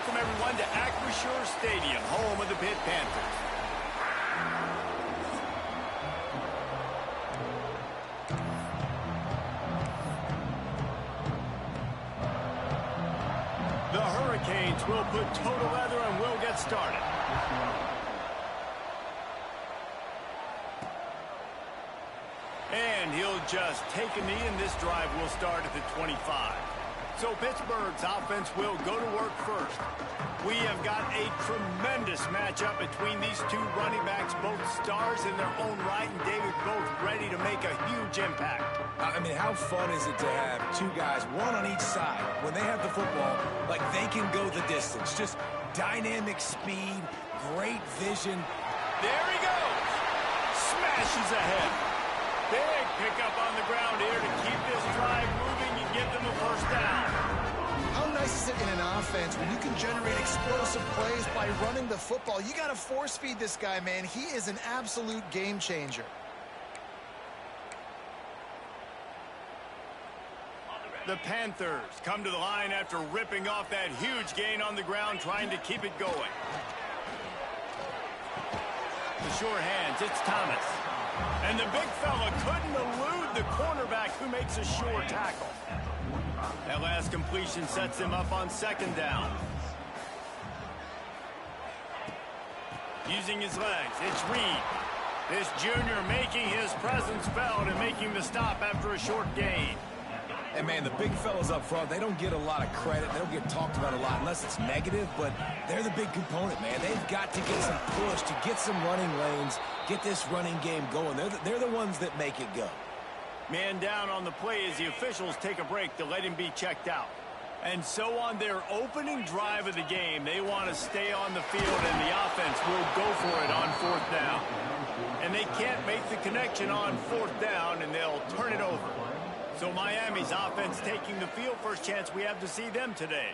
welcome everyone to Acrisure Stadium, home of the Pitt Panthers. The Hurricanes will put total leather and will get started. And he'll just take a knee, and this drive will start at the 25. So Pittsburgh's offense will go to work first. We have got a tremendous matchup between these two running backs, both stars in their own right, and David both ready to make a huge impact. I mean, how fun is it to have two guys, one on each side, when they have the football, like they can go the distance. Just dynamic speed, great vision. There he goes. Smashes ahead. Big pickup on the ground here to keep this drive moving and give them a first down. How nice is it in an offense when you can generate explosive plays by running the football? You got to force feed this guy, man. He is an absolute game changer. The Panthers come to the line after ripping off that huge gain on the ground, trying to keep it going. The sure hands, it's Thomas. And the big fella couldn't elude the cornerback who makes a sure tackle. That last completion sets him up on second down. Using his legs, it's Reed. This junior making his presence felt and making the stop after a short gain. And, man, the big fellas up front, they don't get a lot of credit. They don't get talked about a lot unless it's negative, but they're the big component, man. They've got to get some push, to get some running lanes, get this running game going. They're the ones that make it go. Man down on the play as the officials take a break to let him be checked out. And so on their opening drive of the game, they want to stay on the field, and the offense will go for it on fourth down. And they can't make the connection on fourth down, and they'll turn it over. So Miami's offense taking the field. First chance we have to see them today.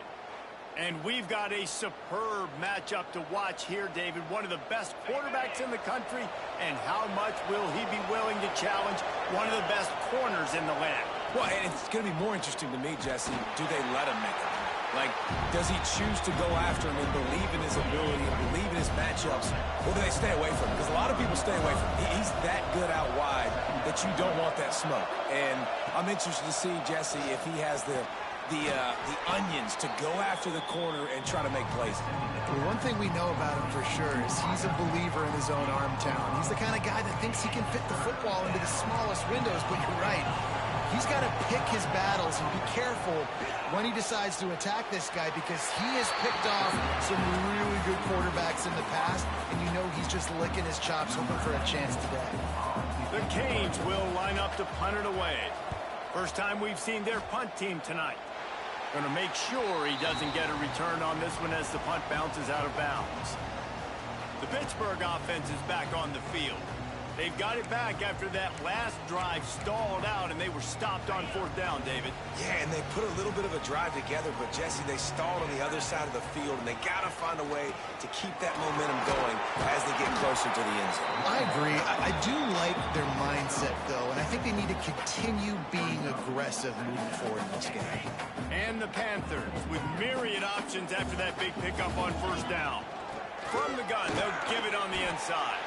And we've got a superb matchup to watch here, David. One of the best quarterbacks in the country. And how much will he be willing to challenge one of the best corners in the land? Well, and it's going to be more interesting to me, Jesse, do they let him make it? Like, does he choose to go after him and believe in his ability and believe in his matchups, or do they stay away from him? Because a lot of people stay away from him. He's that good out wide that you don't want that smoke. And I'm interested to see, Jesse, if he has the onions to go after the corner and try to make plays. Well, one thing we know about him for sure is he's a believer in his own arm talent. He's the kind of guy that thinks he can fit the football into the smallest windows, but you're right. He's got to pick his battles and be careful when he decides to attack this guy, because he has picked off some really good quarterbacks in the past, and you know he's just licking his chops hoping for a chance today. The Canes will line up to punt it away. First time we've seen their punt team tonight. Going to make sure he doesn't get a return on this one as the punt bounces out of bounds. The Pittsburgh offense is back on the field. They've got it back after that last drive stalled out, and they were stopped on fourth down, David. Yeah, and they put a little bit of a drive together, but, Jesse, they stalled on the other side of the field, and they got to find a way to keep that momentum going as they get closer to the end zone. I agree. I do like their mindset, though, and I think they need to continue being aggressive moving forward in this game. And the Panthers with myriad options after that big pickup on first down. From the gun, they'll give it on the inside.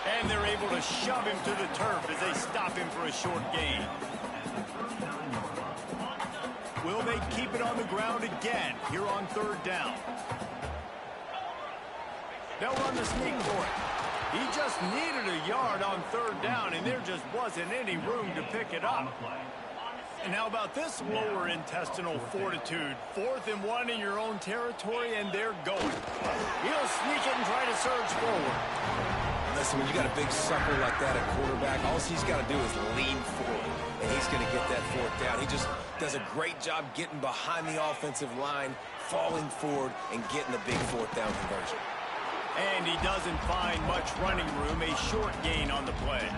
And they're able to shove him to the turf as they stop him for a short gain. Will they keep it on the ground again here on third down? They'll run the sneak for it. He just needed a yard on third down, and there just wasn't any room to pick it up. And how about this lower intestinal fortitude? 4th and 1 in your own territory, and they're going. He'll sneak it and try to surge forward. Listen, when you got a big sucker like that at quarterback, all he's got to do is lean forward, and he's going to get that fourth down. He just does a great job getting behind the offensive line, falling forward, and getting the big fourth down conversion. And he doesn't find much running room, a short gain on the play.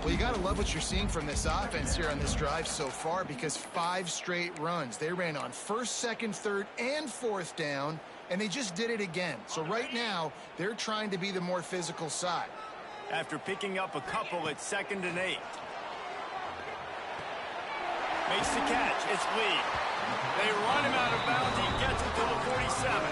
Well, you got to love what you're seeing from this offense here on this drive so far, because 5 straight runs. They ran on first, second, third, and fourth down, and they just did it again. So right now, they're trying to be the more physical side. After picking up a couple at 2nd and 8. Makes the catch. It's Lee. They run him out of bounds. He gets it to the 47.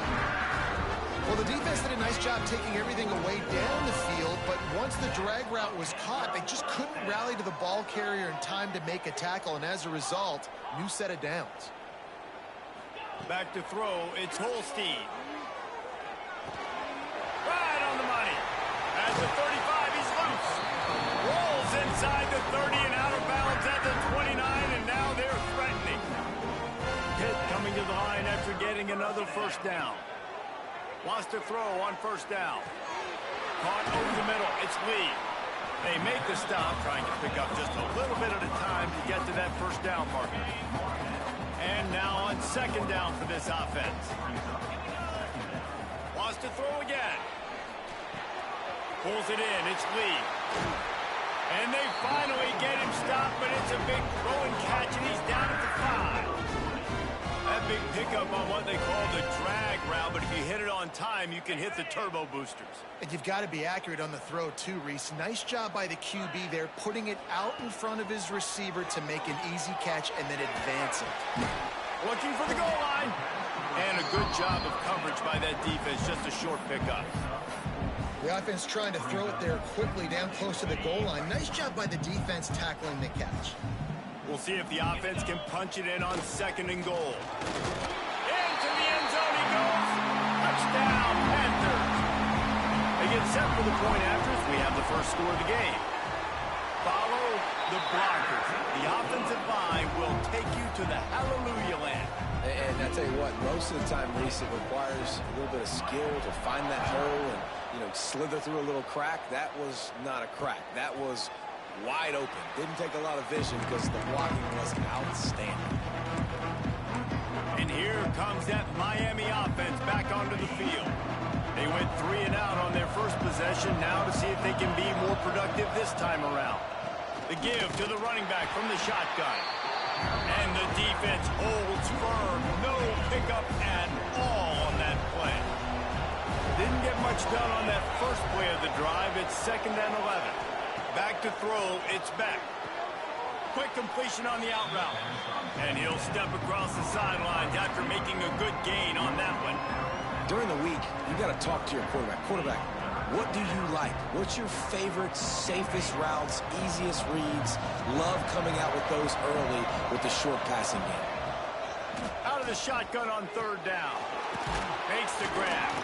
Well, the defense did a nice job taking everything away down the field, but once the drag route was caught, they just couldn't rally to the ball carrier in time to make a tackle, and as a result, new set of downs. Back to throw, it's Holstein. Right on the money. At the 35, he's loose. Rolls inside the 30 and out of bounds at the 29, and now they're threatening. Pitt coming to the line after getting another first down. Wants to throw on first down. Caught over the middle. It's Lee. They make the stop, trying to pick up just a little bit at a time to get to that first down marker. And now on second down for this offense. Wants to throw again. Pulls it in. It's Lee. And they finally get him stopped, but it's a big throw and catch, and he's down at the 5. That big pickup on what they call the drag route, but if you hit it on time, you can hit the turbo boosters. And you've got to be accurate on the throw too, Reese. Nice job by the QB there, putting it out in front of his receiver to make an easy catch and then advance it. Looking for the goal line. And a good job of coverage by that defense, just a short pickup. The offense trying to throw it there quickly down close to the goal line. Nice job by the defense tackling the catch. We'll see if the offense can punch it in on second and goal. Into the end zone he goes. Touchdown, Panthers. They get set for the point after as we have the first score of the game. Follow the blockers. The offensive line will take you to the hallelujah land. And I tell you what, most of the time, Reese, it requires a little bit of skill to find that hole and, slither through a little crack. That was not a crack. That was wide open. Didn't take a lot of vision because the blocking was outstanding. And here comes that Miami offense back onto the field. They went 3 and out on their first possession, now to see if they can be more productive this time around. The give to the running back from the shotgun. And the defense holds firm. No pickup at all on that play. Didn't get much done on that first play of the drive. It's 2nd and 11. Back to throw, it's Beck. Quick completion on the out route. And he'll step across the sidelines after making a good gain on that one. During the week, you got to talk to your quarterback. Quarterback, what do you like? What's your favorite, safest routes, easiest reads? Love coming out with those early with the short passing game. Out of the shotgun on 3rd down. Makes the grab.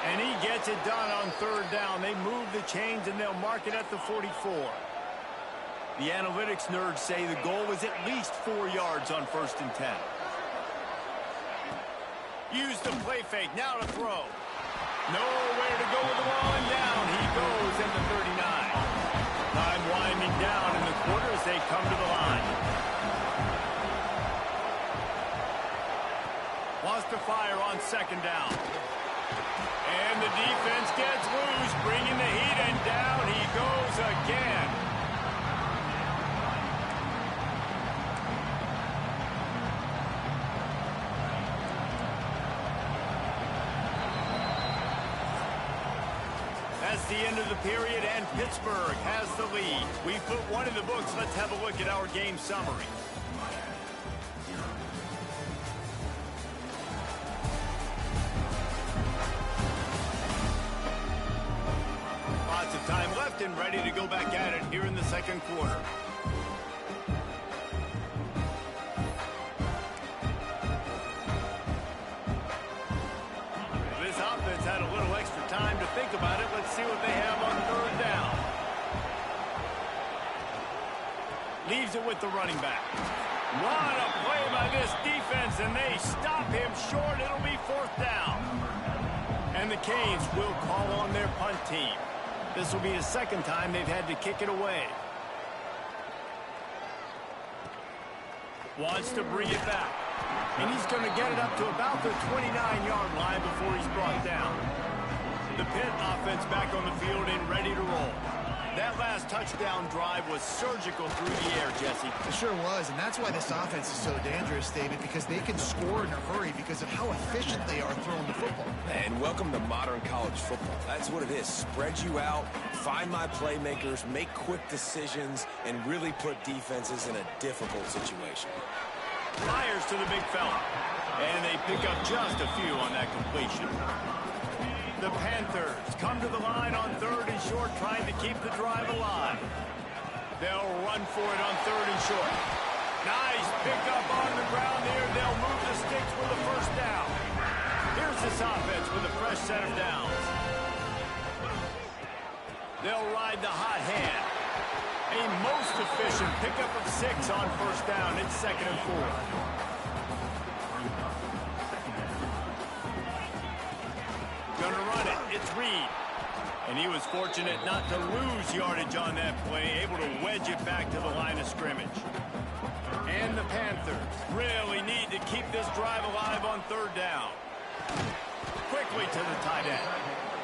And he gets it done on 3rd down. They move the chains, and they'll mark it at the 44. The analytics nerds say the goal was at least 4 yards on 1st and 10. Use the play fake. Now to throw. Nowhere to go with the ball, and down he goes at the 39. Time winding down in the quarter as they come to the line. Wants to fire on 2nd down. And the defense gets loose, bringing the heat, and down he goes again. That's the end of the period, and Pittsburgh has the lead. We put one in the books. Let's have a look at our game summary. Lots of time left and ready to go back at it here in the 2nd quarter. This offense had a little extra time to think about it. Let's see what they have on 3rd down. Leaves it with the running back. What a play by this defense, and they stop him short. It'll be 4th down. And the Canes will call on their punt team. This will be the 2nd time they've had to kick it away. Wants to bring it back. And he's going to get it up to about the 29-yard line before he's brought down. The Pitt offense back on the field and ready to roll. That last touchdown drive was surgical through the air, Jesse. It sure was, and that's why this offense is so dangerous, David, because they can score in a hurry because of how efficient they are throwing the football. And welcome to modern college football. That's what it is. Spread you out, find my playmakers, make quick decisions, and really put defenses in a difficult situation. Fires to the big fella. And they pick up just a few on that completion. The Panthers come to the line on 3rd and short, trying to keep the drive alive. They'll run for it on 3rd and short. Nice pickup on the ground there. They'll move the sticks for the first down. Here's this offense with a fresh set of downs. They'll ride the hot hand. A most efficient pickup of 6 on first down. It's 2nd and 4. Gonna run it. It's Reed. And he was fortunate not to lose yardage on that play, able to wedge it back to the line of scrimmage. And the Panthers really need to keep this drive alive on 3rd down. Quickly to the tight end.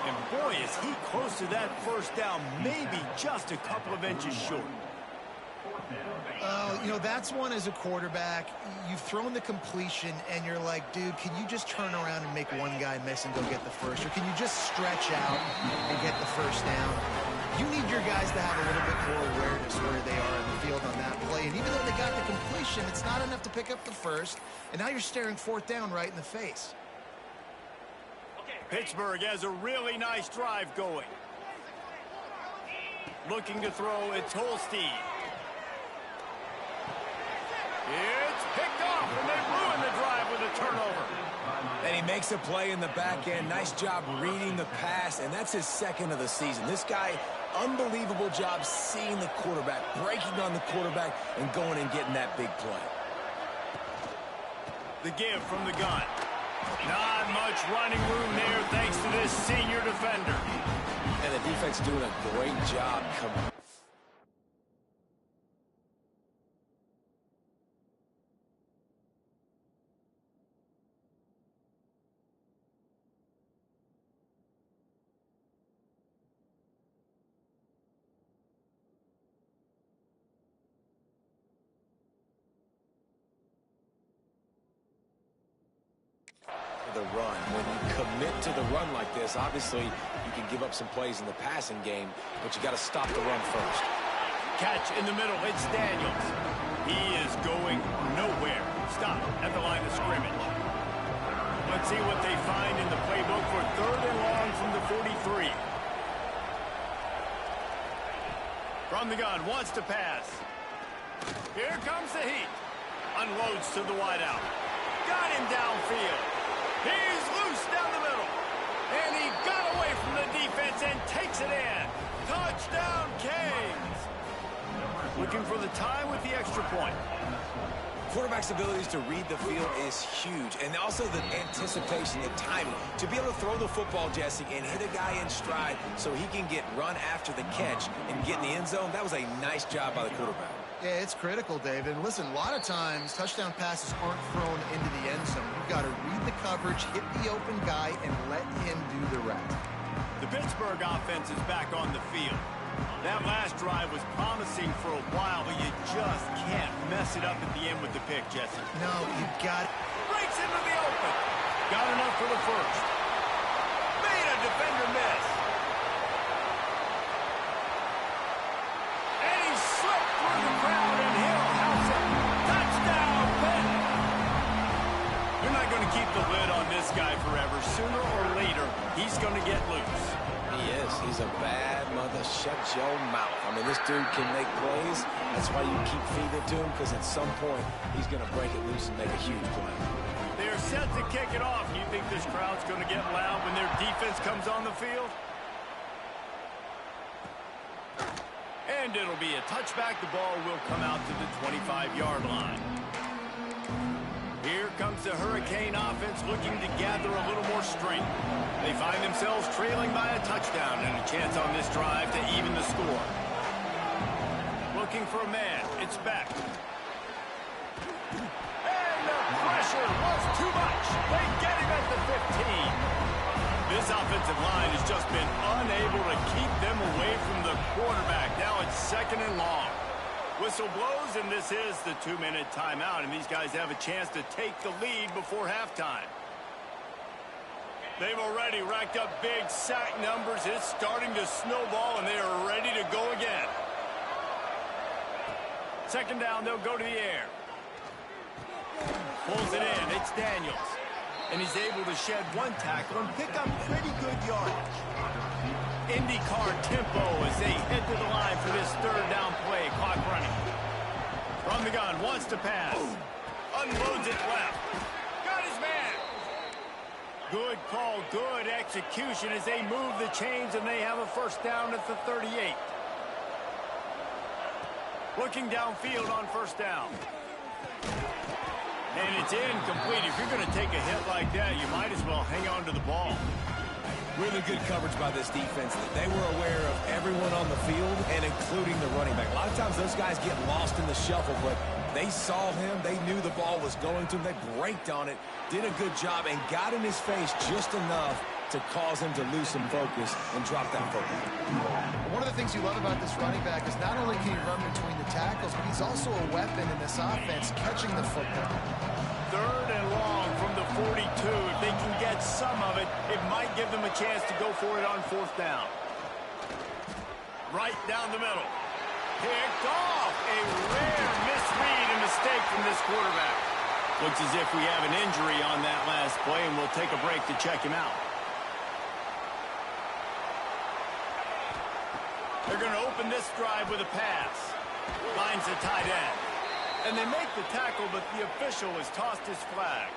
And boy, is he close to that first down, maybe just a couple of inches short. You know, that's one as a quarterback. You've thrown the completion, and you're like, dude, can you just turn around and make one guy miss and go get the first? Or can you just stretch out and get the first down? You need your guys to have a little bit more awareness where they are in the field on that play. And even though they got the completion, it's not enough to pick up the first. And now you're staring 4th down right in the face. Pittsburgh has a really nice drive going. Looking to throw, it's Holstein. It's picked off, and they ruin the drive with a turnover. And he makes a play in the back end. Nice job reading the pass, and that's his 2nd of the season. This guy, unbelievable job seeing the quarterback, breaking on the quarterback, and going and getting that big play. The give from the gun. Not much running room there thanks to this senior defender. And the defense doing a great job coming. The run. When you commit to the run like this, obviously you can give up some plays in the passing game, but you got to stop the run first. Catch in the middle. It's Daniels. He is going nowhere. Stop at the line of scrimmage. Let's see what they find in the playbook for 3rd and long from the 43. From the gun, wants to pass. Here comes the heat. Unloads to the wideout. Got him downfield. He's loose down the middle. And he got away from the defense and takes it in. Touchdown, Canes. Looking for the time with the extra point. Quarterback's abilities to read the field is huge. And also the anticipation, the timing. To be able to throw the football, Jesse, and hit a guy in stride so he can get run after the catch and get in the end zone, that was a nice job by the quarterback. Yeah, it's critical, David. And listen, a lot of times touchdown passes aren't thrown into the end zone. You've got to read the coverage, hit the open guy, and let him do the rest. The Pittsburgh offense is back on the field. That last drive was promising for a while, but you just can't mess it up at the end with the pick, Jesse. No, you've got it. Breaks into the open. Got enough for the first. Made a defender miss. And he slipped through the crowd, and he'll house it. Touchdown, Pitt. You're not going to keep the lid on this guy forever. Sooner or later, he's going to get loose. He is. He's a bad mother. Shut your mouth. I mean, this dude can make plays. That's why you keep feeding it to him, because at some point, he's going to break it loose and make a huge play. They're set to kick it off. You think this crowd's going to get loud when their defense comes on the field? And it'll be a touchback. The ball will come out to the 25-yard line. Here comes the Hurricane offense looking to gather a little more strength. They find themselves trailing by a touchdown and a chance on this drive to even the score. Looking for a man. It's Beck. And the pressure was too much. They get him at the 15. This offensive line has just been unable to keep them away from the quarterback. Now it's second and long. Whistle blows, and this is the 2-minute timeout, and these guys have a chance to take the lead before halftime. They've already racked up big sack numbers. It's starting to snowball, and they are ready to go again. Second down, they'll go to the air. Pulls it in. It's Daniels. And he's able to shed one tackle and pick up pretty good yardage. IndyCar tempo as they head to the line for this third down play. Clock running. From the gun, wants to pass. Unloads it left. Got his man. Good call, good execution as they move the chains, and they have a first down at the 38. Looking downfield on first down. And it's incomplete. If you're going to take a hit like that, you might as well hang on to the ball. Really good coverage by this defense. They were aware of everyone on the field, and including the running back. A lot of times those guys get lost in the shuffle, but they saw him. They knew the ball was going to him. They braked on it, did a good job, and got in his face just enough to cause him to lose some focus and drop that football. One of the things you love about this running back is not only can he run between the tackles, but he's also a weapon in this offense, catching the football. Third and long from the 42. If they can get some of it, it might give them a chance to go for it on fourth down. Right down the middle. Picked off. A rare misread and mistake from this quarterback. Looks as if we have an injury on that last play, and we'll take a break to check him out. They're going to open this drive with a pass. Finds the tight end. And they make the tackle, but the official has tossed his flag.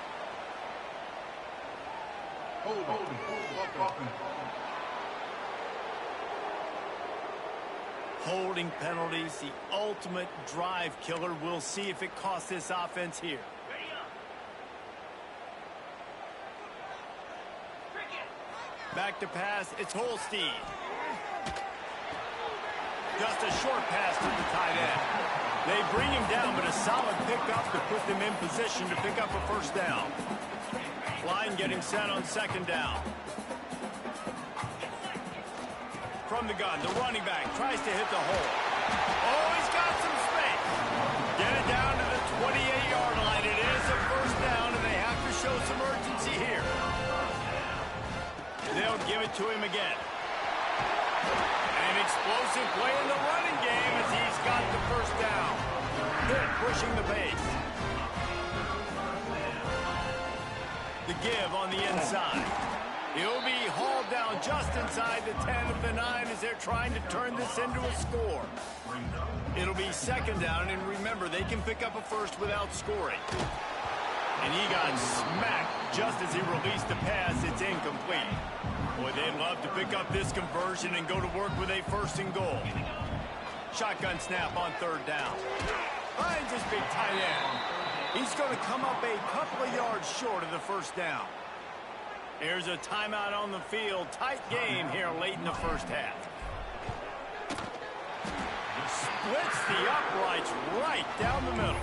Holding penalties, the ultimate drive killer. We'll see if it costs this offense here. Back to pass, it's Holstein. Just a short pass to the tight end. They bring him down, but a solid pickup to put them in position to pick up a first down. Line getting set on second down. From the gun, the running back tries to hit the hole. Oh, he's got some space. Get it down to the 28-yard line. It is a first down, and they have to show some urgency here. They'll give it to him again. An explosive play in the running game as he's got the first down. Pitt pushing the pace. The give on the inside. He'll be hauled down just inside the 10 of the 9 as they're trying to turn this into a score. It'll be second down, and remember, they can pick up a first without scoring. And he got smacked just as he released the pass. It's incomplete. Boy, they'd love to pick up this conversion and go to work with a first and goal. Shotgun snap on third down. Finds his big tight end. He's going to come up a couple of yards short of the first down. Here's a timeout on the field. Tight game here late in the first half. Splits the uprights right down the middle.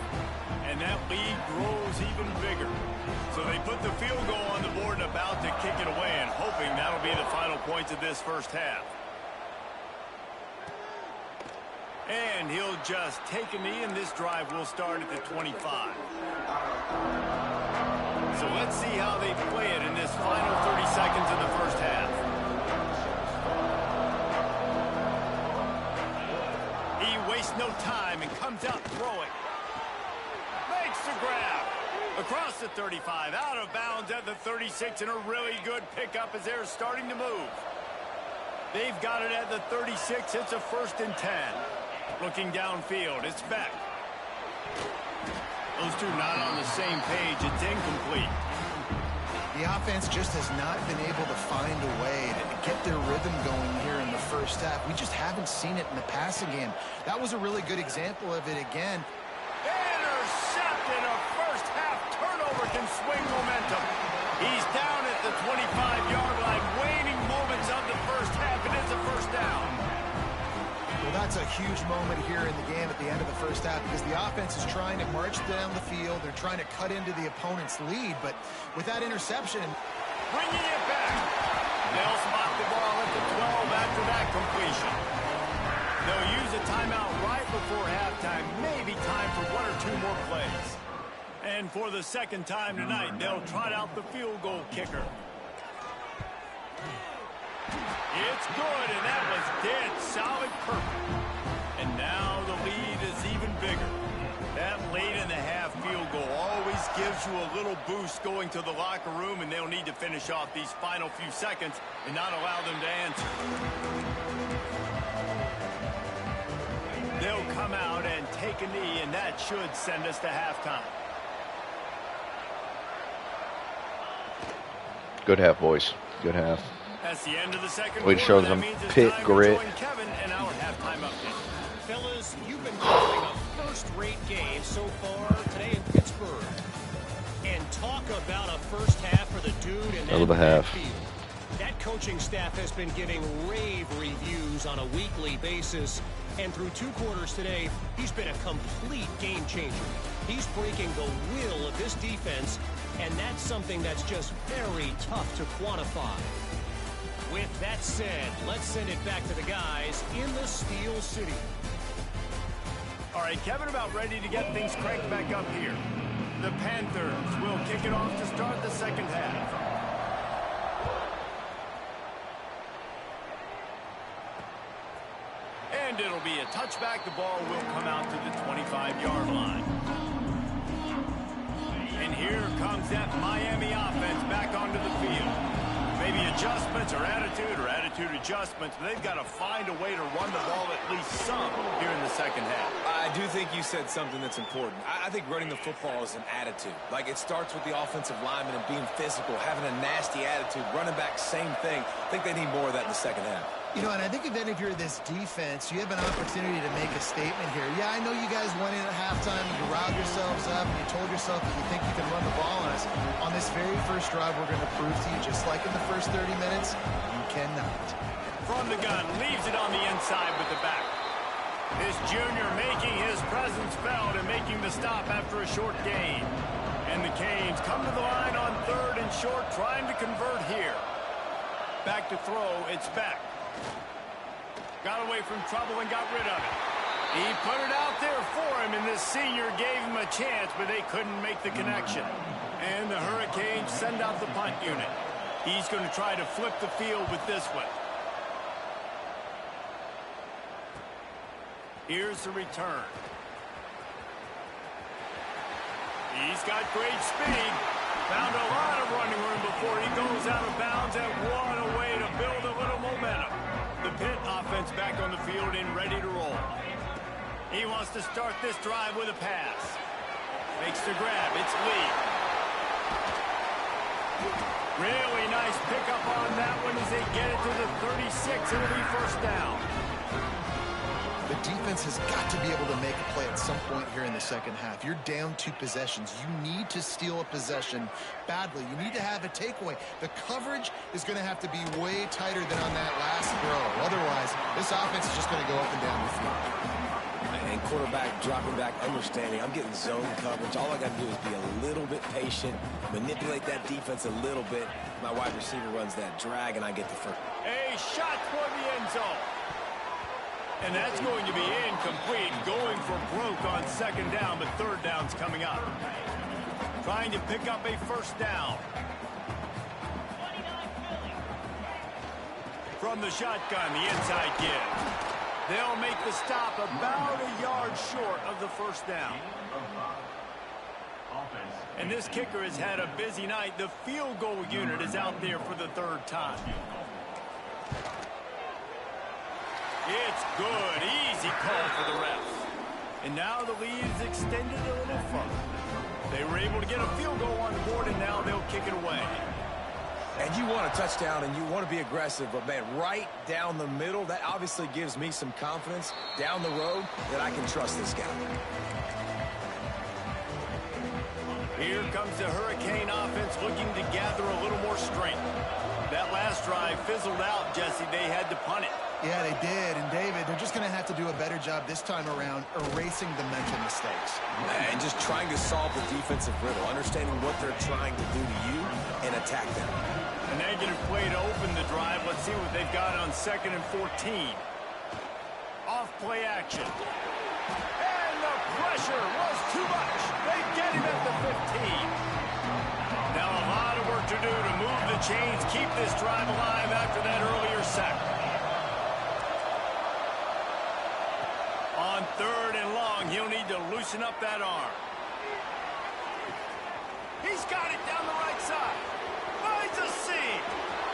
And that lead grows even bigger. So they put the field goal on the board and about to kick it away, and hoping that'll be the final points of this first half. And he'll just take a knee, and this drive will start at the 25. So let's see how they play it in this final 30 seconds of the first half. He wastes no time and comes out throwing. Makes the grab. Across the 35, out of bounds at the 36, and a really good pickup as they're starting to move. They've got it at the 36. It's a first and 10. Looking downfield, it's Beck. Those two not on the same page. It's incomplete. The offense just has not been able to find a way to get their rhythm going here in the first half. We just haven't seen it in the passing game. That was a really good example of it again. Intercepted. A first half turnover can swing momentum. He's down at the 25-yard line. Waning moments of the first half. It is a first down. Well, that's a huge moment here in the game at the end of the first half because the offense is trying to march down the field. They're trying to cut into the opponent's lead, but with that interception... Bringing it back. They'll spot the ball at the 12 after that completion. They'll use a timeout right before halftime. Maybe time for 1 or 2 more plays. And for the second time tonight, they'll trot out the field goal kicker. It's good, and that was dead solid perfect. And now the lead is even bigger. That late-in-the-half field goal always gives you a little boost going to the locker room, and they'll need to finish off these final few seconds and not allow them to answer. They'll come out and take a knee, and that should send us to halftime. Good half, boys. Good half. That's the end of the second Way to show quarter. them That means it's Pitt time to grit. join Kevin and our halftime update. Fellas, you've been calling a first-rate game so far today in Pittsburgh. And talk about a first half for the dude in Hell of that a half. backfield. That coaching staff has been giving rave reviews on a weekly basis. And through 2 quarters today, he's been a complete game changer. He's breaking the will of this defense, and that's something that's just very tough to quantify. With that said, let's send it back to the guys in the Steel City. All right, Kevin about ready to get things cranked back up here. The Panthers will kick it off to start the second half. And it'll be a touchback. The ball will come out to the 25-yard line. And here comes that Miami offense back onto the field. Maybe adjustments or attitude adjustments, but they've got to find a way to run the ball at least some here in the second half. I do think you said something that's important. I think running the football is an attitude. Like, it starts with the offensive lineman and being physical, having a nasty attitude. Running back, same thing. I think they need more of that in the second half. You know, and I think if any of you are this defense, you have an opportunity to make a statement here. Yeah, I know you guys went in at halftime and you riled yourselves up and you told yourself that you think you can run the ball on us. On this very first drive, we're going to prove to you, just like in the first 30 minutes, you cannot. From the gun, leaves it on the inside with the back. This junior making his presence felt and making the stop after a short gain. And the Canes come to the line on 3rd and short, trying to convert here. Back to throw, it's back. Got away from trouble and got rid of it. He put it out there for him, and this senior gave him a chance, but they couldn't make the connection. And the Hurricanes send out the punt unit. He's going to try to flip the field with this one. Here's the return. He's got great speed. Found a lot of running room before he goes out of bounds, and what a way to build a little momentum. The Pitt offense back on the field and ready to roll. He wants to start this drive with a pass. Makes the grab. It's Lee. Really nice pickup on that one as they get it to the 36. It'll be first down. The defense has got to be able to make a play at some point here in the second half. You're down 2 possessions. You need to steal a possession badly. You need to have a takeaway. The coverage is going to have to be way tighter than on that last throw. Otherwise, this offense is just going to go up and down the field. And quarterback dropping back, understanding I'm getting zone coverage. All I got to do is be a little bit patient, manipulate that defense a little bit. My wide receiver runs that drag, and I get the first. A shot toward the end zone. And that's going to be incomplete, going for broke on second down, but third down's coming up. Trying to pick up a first down. From the shotgun, the inside give. They'll make the stop about a yard short of the first down. And this kicker has had a busy night. The field goal unit is out there for the 3rd time. It's good. Easy call for the refs. And now the lead is extended a little further. They were able to get a field goal on the board, and now they'll kick it away. And you want a touchdown, and you want to be aggressive, but, man, right down the middle, that obviously gives me some confidence down the road that I can trust this guy. Here comes the Hurricane offense looking to gather a little more strength. That last drive fizzled out, Jesse. They had to punt it. Yeah, they did. And, David, they're just going to have to do a better job this time around erasing the mental mistakes. And just trying to solve the defensive riddle, understanding what they're trying to do to you and attack them. A negative play to open the drive. Let's see what they've got on 2nd and 14. Off play action. And the pressure was too much. They get him at the 15. Now a lot of work to do to move the chains, keep this drive alive after that earlier sack. On 3rd and long, he'll need to loosen up that arm. He's got it down the right side. Finds a seam.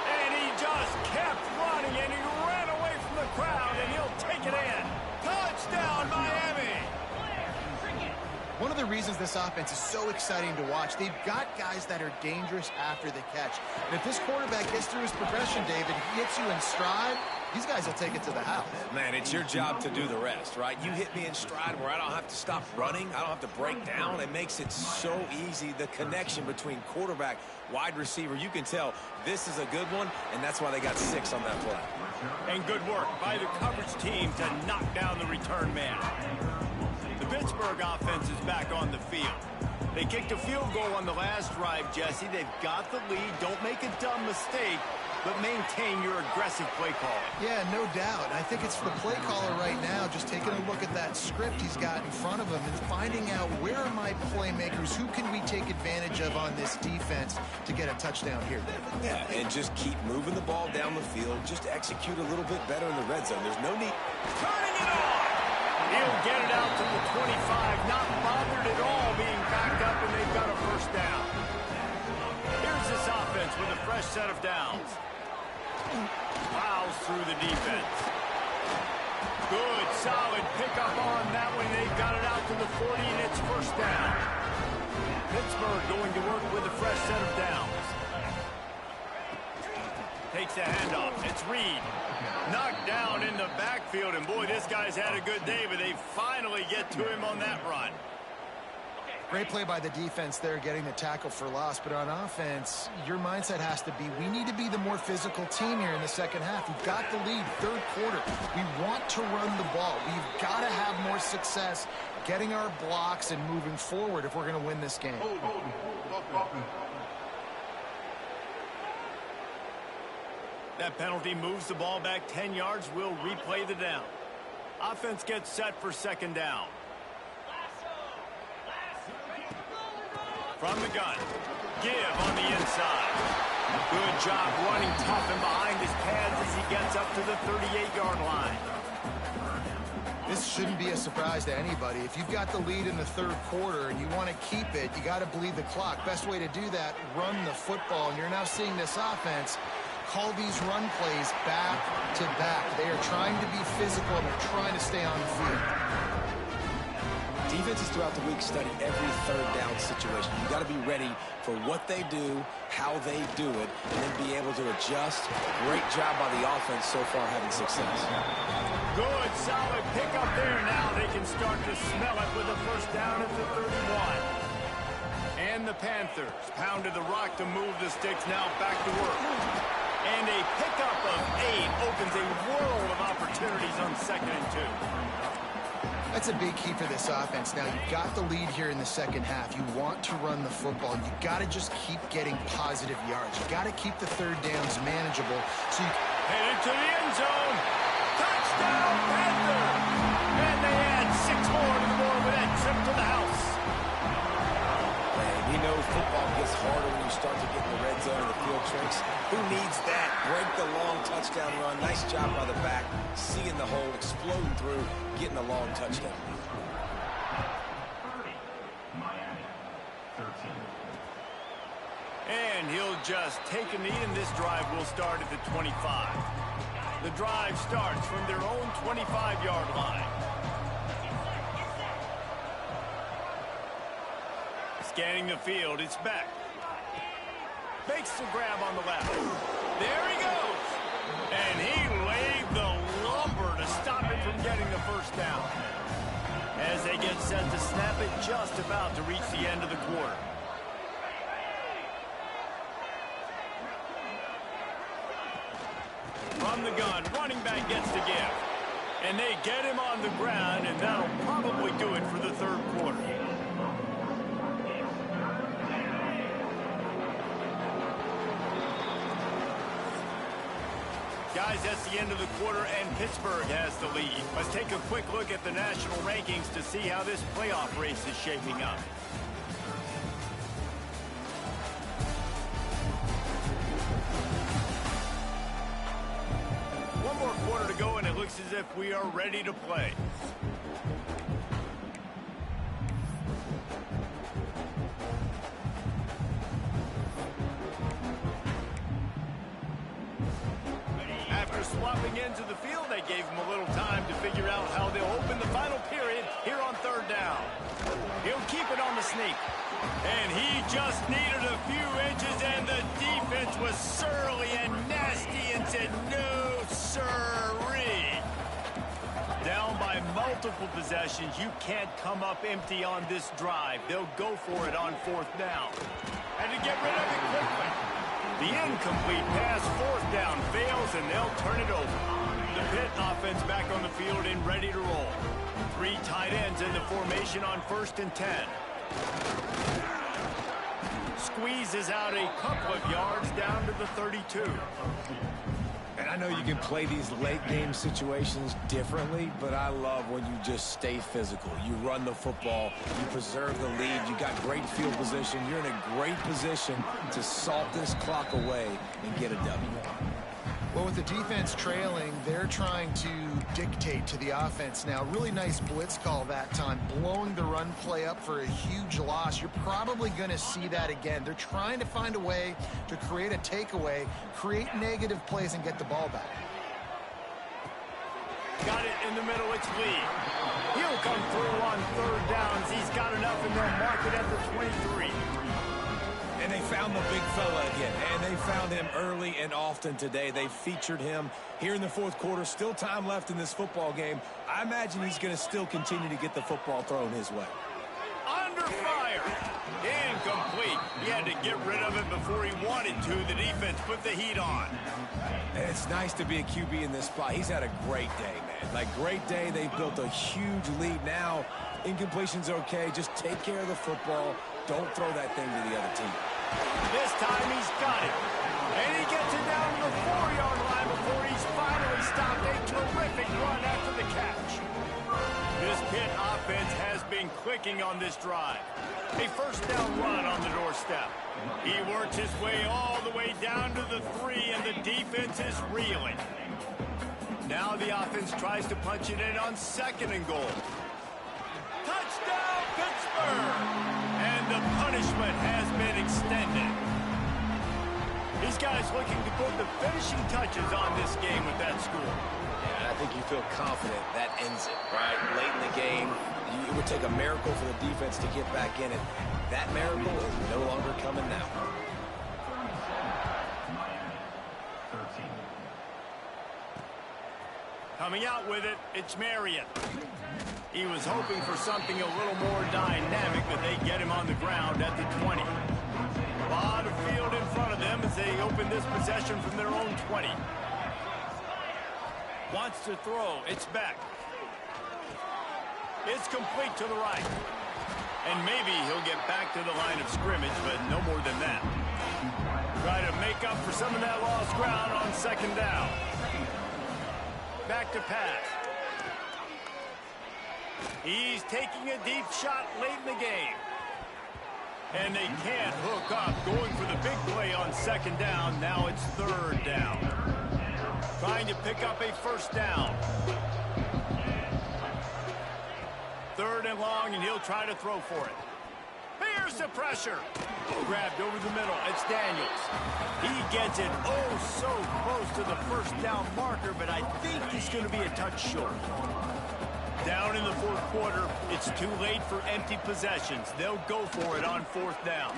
And he just kept running, and he ran away from the crowd, and he'll take it in. Touchdown, Miami. One of the reasons this offense is so exciting to watch, they've got guys that are dangerous after the catch. And if this quarterback gets through his progression, David, he hits you in stride, these guys will take it to the house. Man, it's your job to do the rest, right? You hit me in stride where I don't have to stop running. I don't have to break down. It makes it so easy, the connection between quarterback, wide receiver. You can tell this is a good one, and that's why they got 6 on that play. And good work by the coverage team to knock down the return man. The Pittsburgh offense is back on the field. They kicked a field goal on the last drive, Jesse. They've got the lead. Don't make a dumb mistake, but maintain your aggressive play call. Yeah, no doubt. I think it's the play caller right now just taking a look at that script he's got in front of him and finding out where are my playmakers, who can we take advantage of on this defense to get a touchdown here. Yeah, and just keep moving the ball down the field. Just execute a little bit better in the red zone. There's no need. Turning it on. He'll get it out to the 25, not bothered at all being backed up, and they've got a first down. Here's this offense with a fresh set of downs. Plows through the defense. Good, solid pickup on that one. They've got it out to the 40, and it's first down. Pittsburgh going to work with a fresh set of downs. Takes the handoff. It's Reed. Knocked down in the backfield, and boy, this guy's had a good day, but they finally get to him on that run. Great play by the defense there, getting the tackle for loss. But on offense, your mindset has to be, we need to be the more physical team here in the second half. We've got the lead, 3rd quarter. We want to run the ball. We've got to have more success getting our blocks and moving forward if we're going to win this game. That penalty moves the ball back 10 yards. We'll replay the down. Offense gets set for 2nd down. From the gun. Give on the inside. Good job running tough and behind his pads as he gets up to the 38-yard line. This shouldn't be a surprise to anybody. If you've got the lead in the 3rd quarter and you want to keep it, you got to bleed the clock. Best way to do that, run the football. And you're now seeing this offense call these run plays back to back. They are trying to be physical and they're trying to stay on the field. Defenses throughout the week study every 3rd down situation. You got to be ready for what they do, how they do it, and then be able to adjust. Great job by the offense so far having success. Good, solid pickup there. Now they can start to smell it with a first down at the 31. And the Panthers pounded the rock to move the sticks, now back to work. And a pickup of 8 opens a world of opportunities on 2nd and 2. That's a big key for this offense. Now, you've got the lead here in the second half. You want to run the football. You got to just keep getting positive yards. You got to keep the 3rd downs manageable. So you headed to the end zone. Touchdown, Panthers! And they add 6 more to the board with that trip to the house. We know football gets harder when you start to get in the red zone and the field tricks. Who needs that? Break the long touchdown run. Nice job by the back. Seeing the hole, exploding through, getting a long touchdown. And he'll just take a knee, and this drive will start at the 25. The drive starts from their own 25-yard line. Scanning the field, it's Beck. Makes the grab on the left. There he goes. And he laid the lumber to stop it from getting the first down. As they get set to snap it, just about to reach the end of the quarter. From the gun, running back gets to give. And they get him on the ground, and that'll probably do it for the 3rd quarter. Guys, that's the end of the quarter, and Pittsburgh has the lead. Let's take a quick look at the national rankings to see how this playoff race is shaping up. One more quarter to go, and it looks as if we are ready to play. Swapping into the field, they gave him a little time to figure out how they'll open the final period here on third down. He'll keep it on the sneak. And he just needed a few inches, and the defense was surly and nasty and said, no, sirree. Down by multiple possessions, you can't come up empty on this drive. They'll go for it on fourth down. And to get rid of it quickly. The incomplete pass, fourth down, fails, and they'll turn it over. The Pitt offense back on the field and ready to roll. 3 tight ends in the formation on 1st and 10. Squeezes out a couple of yards down to the 32. And I know you can play these late-game situations differently, but I love when you just stay physical. You run the football, you preserve the lead, you got great field position, you're in a great position to salt this clock away and get a W. Well, with the defense trailing, they're trying to dictate to the offense now. Really nice blitz call that time, blowing the run play up for a huge loss. You're probably going to see that again. They're trying to find a way to create a takeaway, create negative plays, and get the ball back. Got it in the middle, it's Lee. He'll come through on third downs. He's got enough, and they'll mark it at the 23. And they found the big fella again, and they found him early and often today. They featured him here in the fourth quarter. Still time left in this football game. I imagine he's going to still continue to get the football thrown his way. Under fire. Incomplete. He had to get rid of it before he wanted to. The defense put the heat on. And it's nice to be a QB in this spot. He's had a great day, man. Like, great day. They've built a huge lead. Now, incompletion's okay. Just take care of the football. Don't throw that thing to the other team. This time he's got it. And he gets it down to the 4-yard line before he's finally stopped. A terrific run after the catch. This Pitt offense has been clicking on this drive. A first down run on the doorstep. He works his way all the way down to the 3, and the defense is reeling. Now the offense tries to punch it in on 2nd and goal. Touchdown, Pittsburgh! And the punishment has been extended. These guys looking to put the finishing touches on this game with that score. Yeah, I think you feel confident that ends it, right? Late in the game, it would take a miracle for the defense to get back in it. That miracle is no longer coming now. Coming out with it, it's Marion. He was hoping for something a little more dynamic, but they get him on the ground at the 20. A lot of field in front of them as they open this possession from their own 20. Wants to throw. It's back. It's complete to the right. And maybe he'll get back to the line of scrimmage, but no more than that. Try to make up for some of that lost ground on 2nd down. Back to pass. He's taking a deep shot late in the game. And they can't hook up. Going for the big play on 2nd down. Now it's 3rd down. Trying to pick up a first down. 3rd and long, and he'll try to throw for it. Here's the pressure. Grabbed over the middle. It's Daniels. He gets it so close to the first down marker, but I think he's going to be a touch short. Down in the fourth quarter, it's too late for empty possessions. They'll go for it on 4th down.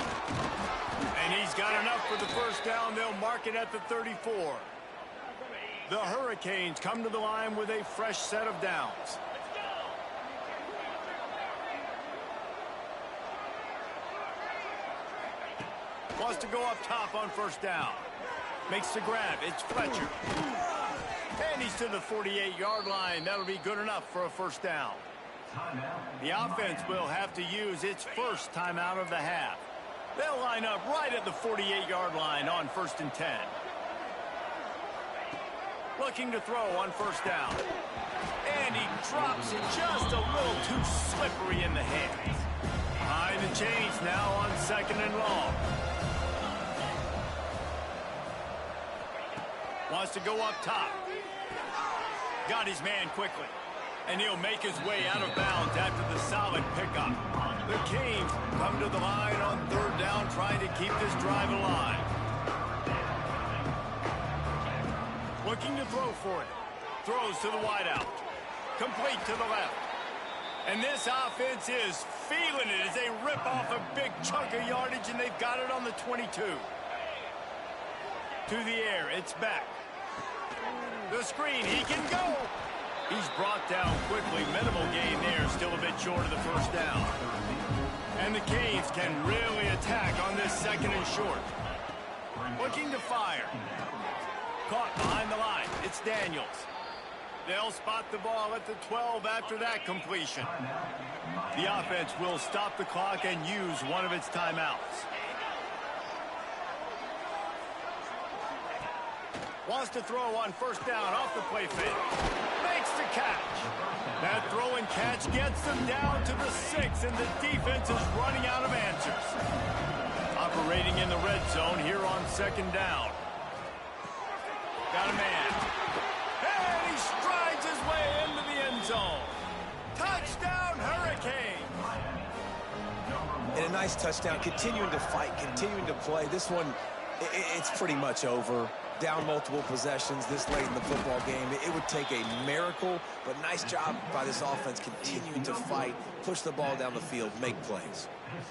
And he's got enough for the first down. They'll mark it at the 34. The Hurricanes come to the line with a fresh set of downs. Wants to go up top on 1st down. Makes the grab. It's Fletcher. And he's to the 48-yard line. That'll be good enough for a first down. The offense will have to use its first timeout of the half. They'll line up right at the 48-yard line on 1st and 10. Looking to throw on first down. And he drops it just a little too slippery in the hands. Behind the chains now on 2nd and long. Wants to go up top. Got his man quickly. And he'll make his way out of bounds after the solid pickup. The Canes come to the line on 3rd down, trying to keep this drive alive. Looking to throw for it. Throws to the wideout. Complete to the left. And this offense is feeling it as they rip off a big chunk of yardage, and they've got it on the 22. To the air, it's back. The screen, he can go. He's brought down quickly. Minimal gain there, still a bit short of the first down. And the Canes can really attack on this 2nd and short. Looking to fire. Caught behind the line. It's Daniels. They'll spot the ball at the 12 after that completion. The offense will stop the clock and use one of its timeouts. Wants to throw on first down off the play fake. Makes the catch. That throw and catch gets them down to the 6, and the defense is running out of answers. Operating in the red zone here on 2nd down. Got a man. And he strides his way into the end zone. Touchdown, Hurricanes. And a nice touchdown, continuing to fight, continuing to play. This one, it's pretty much over. Down multiple possessions this late in the football game. It would take a miracle, but nice job by this offense continuing to fight, push the ball down the field, make plays.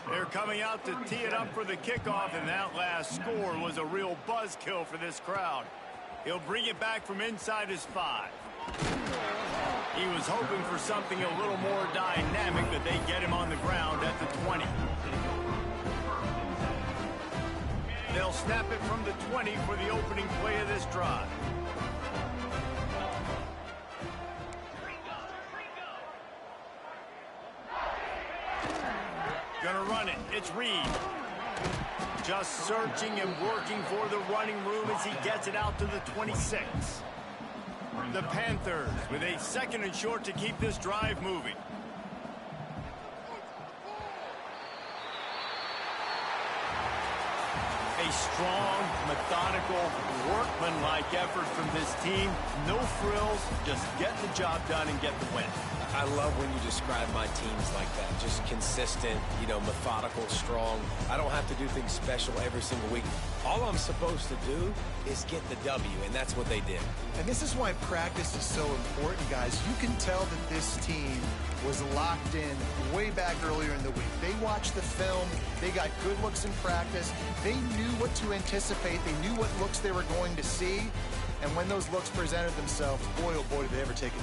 They're coming out to tee it up for the kickoff, and that last score was a real buzzkill for this crowd. He'll bring it back from inside his 5. He was hoping for something a little more dynamic, but they get him on the ground at the 20. They'll snap it from the 20 for the opening play of this drive. Gonna run it. It's Reed. Just searching and working for the running room as he gets it out to the 26. The Panthers with a 2nd and short to keep this drive moving. A strong, methodical, workmanlike effort from this team. No frills, just get the job done and get the win. I love when you describe my teams like that. Just consistent, methodical, strong. I don't have to do things special every single week. All I'm supposed to do is get the W, and that's what they did. And this is why practice is so important, guys. You can tell that this team was locked in way back earlier in the week. They watched the film. They got good looks in practice. They knew what to anticipate. They knew what looks they were going to see. And when those looks presented themselves, boy, oh boy, did they ever take it.